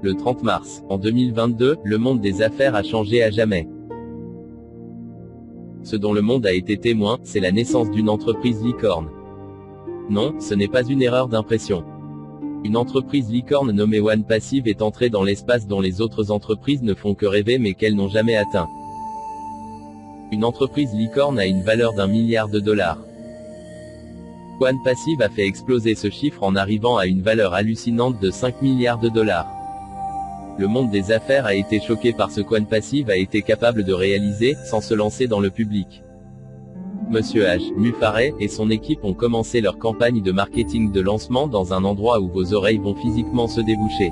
Le 30 mars, en 2022, le monde des affaires a changé à jamais. Ce dont le monde a été témoin, c'est la naissance d'une entreprise licorne. Non, ce n'est pas une erreur d'impression. Une entreprise licorne nommée One Passive est entrée dans l'espace dont les autres entreprises ne font que rêver mais qu'elles n'ont jamais atteint. Une entreprise licorne a une valeur d'1 milliard de dollars. One Passive a fait exploser ce chiffre en arrivant à une valeur hallucinante de 5 milliards de dollars. Le monde des affaires a été choqué par ce qu'One Passive a été capable de réaliser, sans se lancer dans le public. Monsieur H. Mufare et son équipe ont commencé leur campagne de marketing de lancement dans un endroit où vos oreilles vont physiquement se déboucher.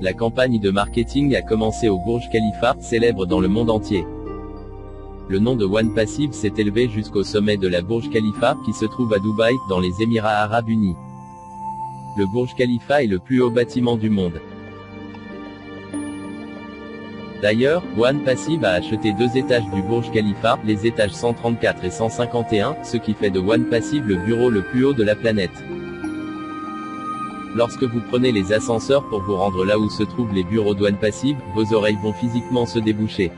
La campagne de marketing a commencé au Burj Khalifa, célèbre dans le monde entier. Le nom de One Passive s'est élevé jusqu'au sommet de la Burj Khalifa, qui se trouve à Dubaï, dans les Émirats Arabes Unis. Le Burj Khalifa est le plus haut bâtiment du monde. D'ailleurs, One Passive a acheté 2 étages du Burj Khalifa, les étages 134 et 151, ce qui fait de One Passive le bureau le plus haut de la planète. Lorsque vous prenez les ascenseurs pour vous rendre là où se trouvent les bureaux d'One Passive, vos oreilles vont physiquement se déboucher.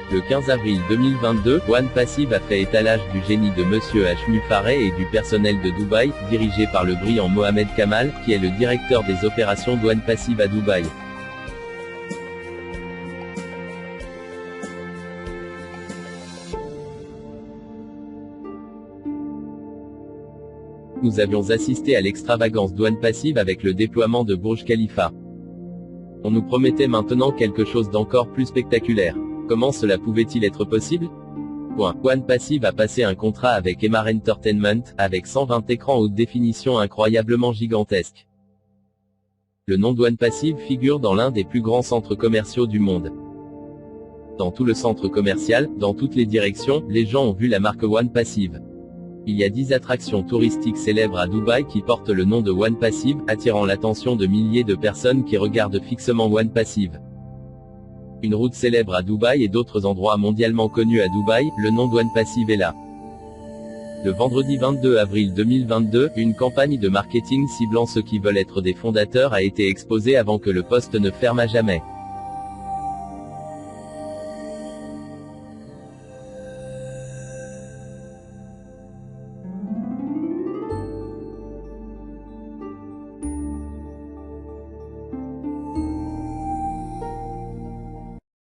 Le 15 avril 2022, One Passive a fait étalage du génie de Monsieur H. Mufare et du personnel de Dubaï, dirigé par le brillant Mohamed Kamal, qui est le directeur des opérations d'One Passive à Dubaï. Nous avions assisté à l'extravagance d'One Passive avec le déploiement de Burj Khalifa. On nous promettait maintenant quelque chose d'encore plus spectaculaire. Comment cela pouvait-il être possible? One Passive a passé un contrat avec Emmar Entertainment, avec 120 écrans haute définition incroyablement gigantesques. Le nom d'One Passive figure dans l'un des plus grands centres commerciaux du monde. Dans tout le centre commercial, dans toutes les directions, les gens ont vu la marque One Passive. Il y a 10 attractions touristiques célèbres à Dubaï qui portent le nom de One Passive, attirant l'attention de milliers de personnes qui regardent fixement One Passive. Une route célèbre à Dubaï et d'autres endroits mondialement connus à Dubaï, le nom d'One Passive est là. Le vendredi 22 avril 2022, une campagne de marketing ciblant ceux qui veulent être des fondateurs a été exposée avant que le poste ne ferme à jamais.